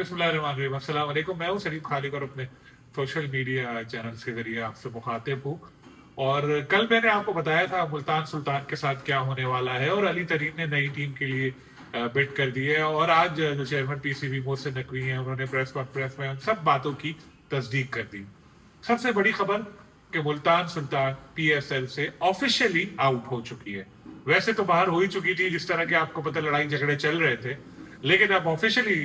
बिस्मिल्लाहिर्रहमानिर्रहीम। अस्सलाम वालेकुम। मैं हूँ सलीम खालिक और अपने सोशल मीडिया चैनल्स के जरिए आपसे मुखातिब हूँ। और कल मैंने आपको बताया था मुल्तान सुल्तान के साथ क्या होने वाला है, और अली तरीन ने नई टीम के लिए बिड कर दी है। और आज जो चेयरमैन पीसीबी मोहसिन नकवी हैं, उन्होंने प्रेस कॉन्फ्रेंस में उन सब बातों की तस्दीक कर दी। सबसे बड़ी खबर कि मुल्तान सुल्तान पीएसएल से ऑफिशियली आउट हो चुकी है। वैसे तो बाहर हो ही चुकी थी, जिस तरह के आपको पता लड़ाई झगड़े चल रहे थे, लेकिन अब ऑफिशियली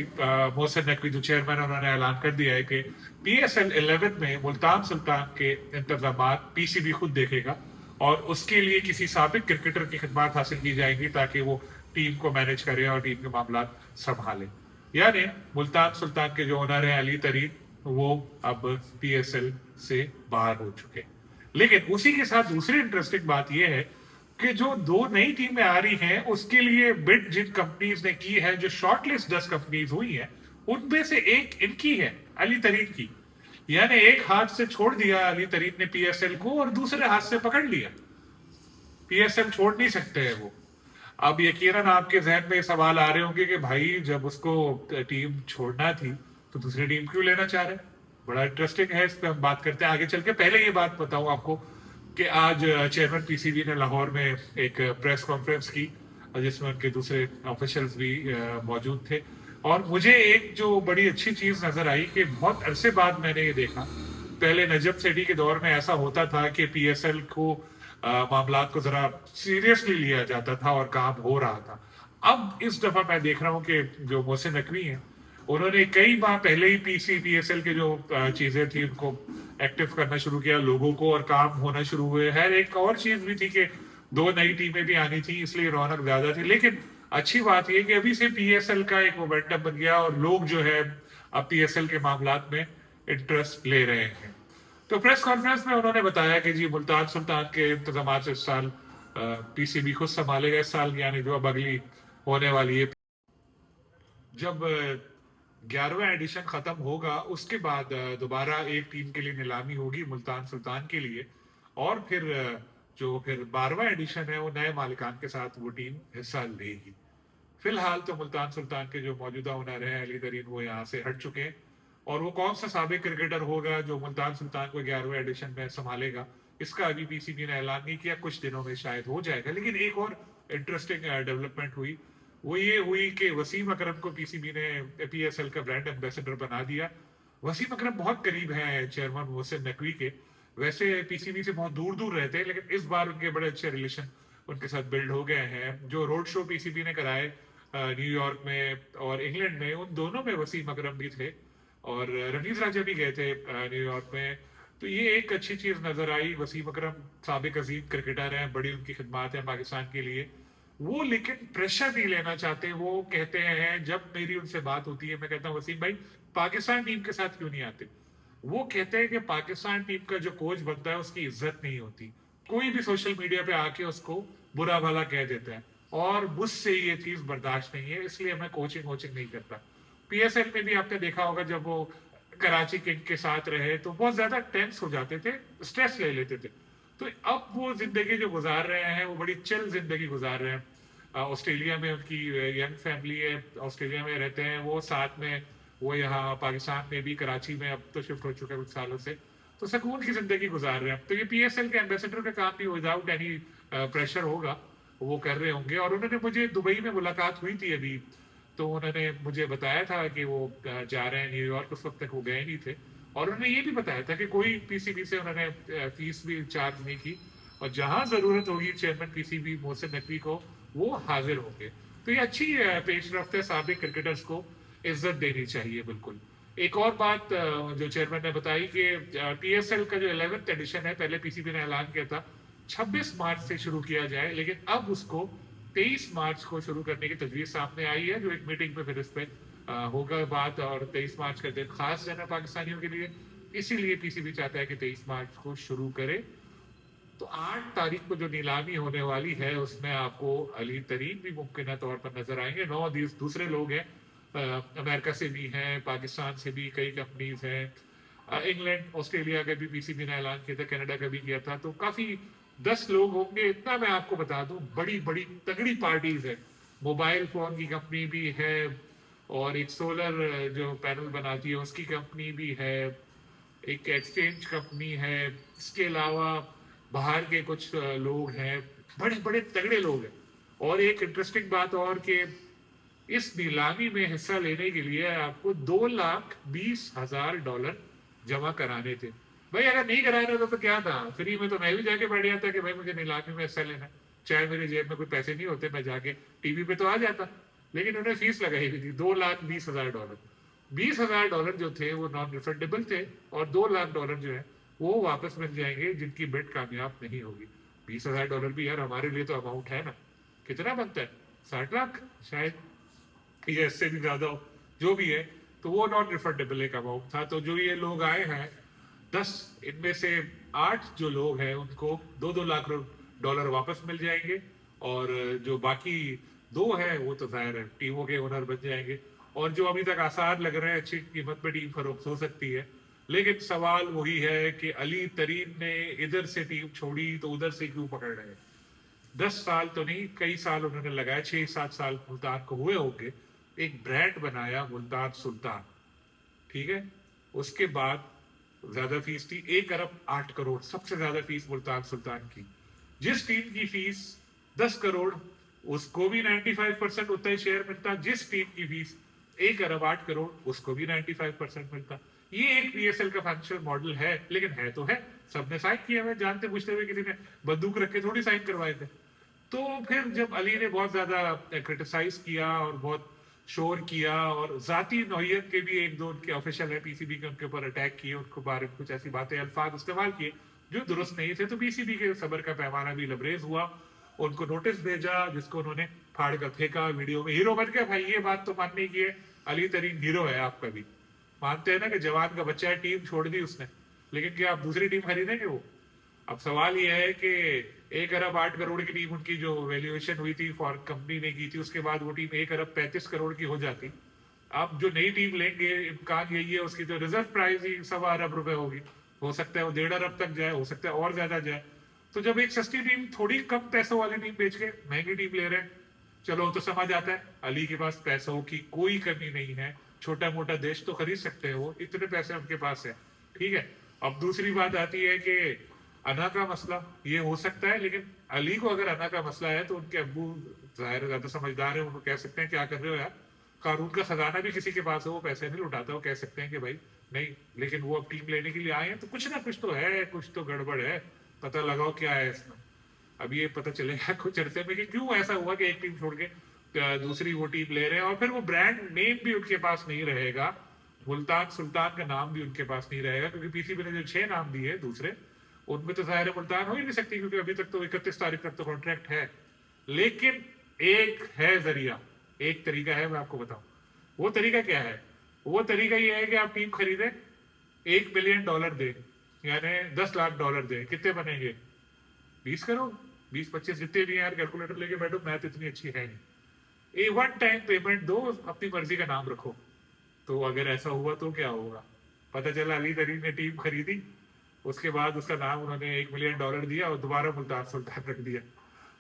मोहसिन नकवी जो चेयरमैन, उन्होंने ऐलान कर दिया है कि पीएसएल 11 में मुल्तान सुल्तान के इंतजाम पीसीबी खुद देखेगा, और उसके लिए किसी साबिक क्रिकेटर की खिदमत हासिल की जाएगी ताकि वो टीम को मैनेज करे और टीम के मामला संभाले। यानी मुल्तान सुल्तान के जो ओनर है अली तरीन, वो अब पीएसएल से बाहर हो चुके। लेकिन उसी के साथ दूसरी इंटरेस्टिंग बात यह है कि जो दो नई टीमें आ रही हैं, उसके लिए बिड जिन कंपनीज ने की है, जो शॉर्टलिस्ट 10 कंपनीज हुई हैं, उनमें से एक इनकी है, अली तरीन की। यानी एक हाथ से छोड़ दिया अली तरीन ने पीएसएल को, और दूसरे हाथ से पकड़ लिया। पीएसएल छोड़ नहीं सकते हैं वो। अब यकीनन आपके जहन में सवाल आ रहे होंगे कि भाई, जब उसको टीम छोड़ना थी तो दूसरी टीम क्यों लेना चाह रहे हैं। बड़ा इंटरेस्टिंग है, इस पर हम बात करते हैं आगे चल के। पहले ये बात बताऊं आपको कि आज चेयरमैन पीसीबी ने लाहौर में एक प्रेस कॉन्फ्रेंस की, जिसमें उनके दूसरे ऑफिशियल्स भी मौजूद थे। और मुझे एक जो बड़ी अच्छी चीज नजर आई कि बहुत अरसे बाद मैंने ये देखा। पहले नजब सेठी के दौर में ऐसा होता था कि पीएसएल को मामलात को जरा सीरियसली लिया जाता था और काम हो रहा था। अब इस दफा मैं देख रहा हूं कि जो मोहसिन नकवी हैं, उन्होंने कई माह पहले ही पीएसएल के जो चीजें थी उनको एक्टिव करना शुरू किया, लोगों को, और काम होना शुरू हुए हैं। एक और चीज भी थी कि दो नई टीमें भी आनी थी, इसलिए रौनक ज्यादा थी। लेकिन अच्छी बात यह कि अभी से पीएसएल का एक मोमेंटम बन गया, और लोग जो है अब पीएसएल के मामलात में इंटरेस्ट ले रहे हैं। तो प्रेस कॉन्फ्रेंस में उन्होंने बताया कि जी मुल्तान सुल्तान के इंतजाम इस साल पीसीबी खुद संभालेगा। इस साल यानी जो अब अगली होने वाली है, जब 11वां एडिशन खत्म होगा, उसके बाद दोबारा एक टीम के लिए नीलामी होगी मुल्तान सुल्तान के लिए। और फिर जो फिर 12वां एडिशन है, वो नए मालिकान के साथ वो टीम हिस्सा लेगी। फिलहाल तो मुल्तान सुल्तान के जो मौजूदा ओनर हैं अली तरीन, वो यहाँ से हट चुके हैं। और वो कौन सा साबिक क्रिकेटर होगा जो मुल्तान सुल्तान को 11वें एडिशन में संभालेगा, इसका अभी पीसीबी ने ऐलान नहीं किया। कुछ दिनों में शायद हो जाएगा। लेकिन एक और इंटरेस्टिंग डेवलपमेंट हुई, वो ये हुई कि वसीम अकरम को पीसीबी ने पीएसएल का ब्रांड एम्बेसडर बना दिया। वसीम अकरम बहुत करीब हैं चेयरमैन मोहसिन नकवी के। वैसे पीसीबी से बहुत दूर दूर रहते हैं, लेकिन इस बार उनके बड़े अच्छे रिलेशन उनके साथ बिल्ड हो गए हैं। जो रोड शो पीसीबी ने कराए न्यूयॉर्क में और इंग्लैंड में, उन दोनों में वसीम अकरम भी थे, और रमीज राजा भी गए थे न्यूयॉर्क में। तो ये एक अच्छी चीज नजर आई। वसीम अकरम साबिक अजीम क्रिकेटर हैं, बड़ी उनकी खिदमत है पाकिस्तान के लिए। वो लेकिन प्रेशर नहीं लेना चाहते। वो कहते हैं, जब मेरी उनसे बात होती है, मैं कहता हूँ वसीम भाई, पाकिस्तान टीम के साथ क्यों नहीं आते। वो कहते हैं कि पाकिस्तान टीम का जो कोच बनता है उसकी इज्जत नहीं होती, कोई भी सोशल मीडिया पे आके उसको बुरा भला कह देता है, और मुझसे ये चीज बर्दाश्त नहीं है, इसलिए मैं कोचिंग वोचिंग नहीं करता। पीएसएल में भी आपने देखा होगा, जब वो कराची किंग के साथ रहे तो बहुत ज्यादा टेंस हो जाते थे, स्ट्रेस ले लेते थे। तो अब वो जिंदगी जो गुजार रहे हैं, वो बड़ी चिल जिंदगी गुजार रहे हैं। ऑस्ट्रेलिया में उनकी यंग फैमिली है, ऑस्ट्रेलिया में रहते हैं वो, साथ में वो यहाँ पाकिस्तान में भी, कराची में अब तो शिफ्ट हो चुके हैं कुछ सालों से। तो सुकून की जिंदगी गुजार रहे हैं। तो ये पीएसएल के एम्बेसडर का काम भी विदाउट एनी प्रेशर होगा, वो कर रहे होंगे। और उन्होंने, मुझे दुबई में मुलाकात हुई थी अभी, तो उन्होंने मुझे बताया था कि वो जा रहे हैं न्यूयॉर्क। उस वक्त तक वो गए नहीं थे। और उन्होंने ये भी बताया था कि कोई पीसीबी से उन्होंने फीस भी चार्ज नहीं की, और जहां जरूरत होगी चेयरमैन पीसीबी मोहसिन नकवी को, वो हाजिर होंगे। तो ये अच्छी पेशरफ्त है। साबिक क्रिकेटर्स को इज्जत देनी चाहिए, बिल्कुल। एक और बात जो चेयरमैन ने बताई कि पीएसएल का जो 11th एडिशन है, पहले पीसीबी ने ऐलान किया था 26 मार्च से शुरू किया जाए, लेकिन अब उसको 23 मार्च को शुरू करने की तजवीज सामने आई है, जो एक मीटिंग में फिर इस पे होगा बात। और 23 मार्च का दिन खास रहना पाकिस्तानियों के लिए, इसीलिए पीसीबी चाहता है कि 23 मार्च को शुरू करे। तो 8 तारीख को जो नीलामी होने वाली है, उसमें आपको अली तरीन भी मुमकिन तौर पर नजर आएंगे। 9 दूसरे लोग हैं, अमेरिका से भी हैं, पाकिस्तान से भी कई कंपनीज हैं, इंग्लैंड ऑस्ट्रेलिया का भी पीसीबी ने ऐलान किया था, कनाडा का भी किया था। तो काफी 10 लोग होंगे, इतना मैं आपको बता दूं। बड़ी बड़ी तगड़ी पार्टीज है। मोबाइल फोन की कंपनी भी है, और एक सोलर जो पैनल बनाती है उसकी कंपनी भी है, एक एक्सचेंज कंपनी है, इसके अलावा बाहर के कुछ लोग हैं, बड़े बड़े तगड़े लोग हैं। और एक इंटरेस्टिंग बात और कि इस नीलामी में हिस्सा लेने के लिए आपको 2,20,000 डॉलर जमा कराने थे। भाई अगर नहीं कराने होते तो क्या था, फ्री में तो मैं भी जाके बैठ जाता कि भाई मुझे नीलामी में हिस्सा लेना है, चाहे मेरी जेब में कोई पैसे नहीं होते, मैं जाके टीवी पे तो आ जाता। लेकिन उन्हें फीस लगाई हुई थी 2,20,000 डॉलर। 20,000 डॉलर जो थे वो नॉन रिफंडेबल थे, और 2 लाख डॉलर जो है वो वापस मिल जाएंगे जिनकी बिड कामयाब नहीं होगी। 20,000 डॉलर भी यार हमारे लिए तो अमाउंट है ना। कितना बनता है, 60 लाख शायद, या इससे भी ज्यादा हो, जो भी है। तो वो नॉन रिफंडेबल एक अमाउंट था। तो जो ये लोग आए हैं 10, इनमें से 8 जो लोग हैं उनको 2-2 लाख डॉलर वापस मिल जाएंगे, और जो बाकी 2 हैं वो तो जाहिर है टीमों के ओनर बन जाएंगे। और जो अभी तक आसार लग रहे हैं अच्छी कीमत पे टीम फरोख्त हो सकती है। लेकिन सवाल वही है कि अली तरीन ने इधर से टीम छोड़ी तो उधर से क्यों पकड़ रहे हैं। 10 साल तो नहीं, कई साल उन्होंने लगाया, 6-7 साल मुल्तान को हुए होंगे। एक ब्रांड बनाया मुल्तान सुल्तान, ठीक है। उसके बाद ज्यादा फीस थी, 1 अरब 8 करोड़, सबसे ज्यादा फीस मुल्तान सुल्तान की। जिस टीम की फीस 10 करोड़, उसको भी 95% उतना ही शेयर मिलता। जिस टीम की फीस 1 अरब 8 करोड़, उसको भी 95% मिलता। ये एक पीएसएल का फाइनेंशियल मॉडल है, लेकिन है तो है, सबने साइन किया हुआ, जानते पूछते हुए किसी ने बंदूक रख के थोड़ी साइन करवाए थे। तो फिर जब अली ने बहुत ज्यादा क्रिटिसाइज किया और बहुत शोर किया, और जाती नौयत के भी एक दो उनके ऑफिशियल है पीसीबी के, उनके ऊपर अटैक किए, उनको बारे में कुछ ऐसी बातें अल्फाज इस्तेमाल किए जो दुरुस्त नहीं थे, तो पीसीबी के सबर का पैमाना भी लबरेज हुआ। उनको नोटिस भेजा जिसको उन्होंने फाड़ कर फेंका वीडियो में। हीरो बन गया भाई, ये बात तो माननी की है, अली तरीन हीरो है आपका भी। मानते हैं ना कि जवान का बच्चा है, टीम छोड़ दी उसने, लेकिन क्या आप दूसरी टीम खरीदेंगे वो? अब सवाल यह है कि 1 अरब 8 करोड़ की टीम उनकी जो वैल्यूएशन हुई थी फॉर कंपनी ने की थी, उसके बाद वो टीम 1 अरब 35 करोड़ की हो जाती। अब जो नई टीम लेंगे, इम्कान यही है उसकी जो रिजर्व प्राइस ही 1.25 अरब होगी। हो सकता है वो 1.5 अरब तक जाए, हो सकता है और ज्यादा जाए। तो जब एक सस्ती टीम थोड़ी कम पैसों वाली टीम बेच के महंगी टीम ले रहे हैं, चलो तो समझ आता है अली के पास पैसों की कोई कमी नहीं है। छोटा मोटा देश तो खरीद सकते हैं वो, इतने पैसे उनके पास है, ठीक है। अब दूसरी बात आती है कि अना का मसला, ये हो सकता है, लेकिन अली को अगर अना का मसला है तो उनके अब्बू जाहिर ज्यादा समझदार है, उनको कह सकते हैं क्या कर रहे हो यार, कानून का खजाना भी किसी के पास है, वो पैसे नहीं लुटाता, वो कह सकते हैं कि भाई नहीं। लेकिन वो अब टीम लेने के लिए आए हैं तो कुछ ना कुछ तो है, कुछ तो गड़बड़ है, पता लगाओ क्या है इसमें। अब ये पता चलेगा कुछ अरसे में कि क्यों ऐसा हुआ कि एक टीम छोड़ के दूसरी वो टीम ले रहे हैं। और फिर वो ब्रांड नेम भी उनके पास नहीं रहेगा, मुल्तान सुल्तान का नाम भी उनके पास नहीं रहेगा, क्योंकि पीसीबी ने जो 6 नाम दिए दूसरे, उनमें तो जाहिर है मुल्तान हो ही नहीं सकती, क्योंकि अभी तक तो 31 तारीख तक तो कॉन्ट्रैक्ट है। लेकिन एक है जरिया, एक तरीका है, मैं आपको बताऊं वो तरीका क्या है। वो तरीका ये है कि आप टीम खरीदे, $1 बिलियन दे, यानी 10 लाख डॉलर दे, कितने बनेंगे? 20 करोड़, 20-25 जितने भी यार, कैलकुलेटर लेके बैठो, मैथ इतनी अच्छी है नहीं। ए वन टाइम पेमेंट दो, अपनी मर्जी का नाम रखो। तो अगर ऐसा हुआ तो क्या होगा? पता चला अली तरीन ने टीम खरीदी, उसके बाद उसका नाम उन्होंने $1 मिलियन दिया और दोबारा मुल्तान सुल्तान रख दिया।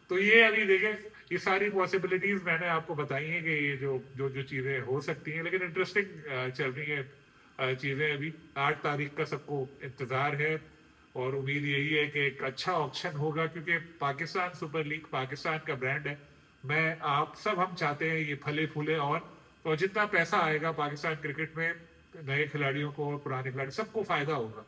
तो ये अभी देखें, ये सारी पॉसिबिलिटीज मैंने आपको बताई हैं कि ये जो जो जो चीजें हो सकती हैं, लेकिन इंटरेस्टिंग चल रही है चीजें। अभी 8 तारीख का सबको इंतजार है, और उम्मीद यही है कि एक अच्छा ऑप्शन होगा, क्योंकि पाकिस्तान सुपर लीग पाकिस्तान का ब्रांड है। मैं आप सब हम चाहते हैं ये फले फूले, और जितना पैसा आएगा पाकिस्तान क्रिकेट में, नए खिलाड़ियों को और पुराने खिलाड़ी सबको फायदा होगा।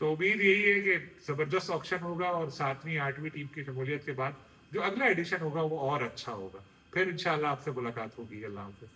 तो उम्मीद यही है कि जबरदस्त ऑप्शन होगा, और 7वीं 8वीं टीम की शमूलियत के बाद जो अगला एडिशन होगा वो और अच्छा होगा। फिर इंशाल्लाह आपसे मुलाकात होगी। अल्लाह हाफिज।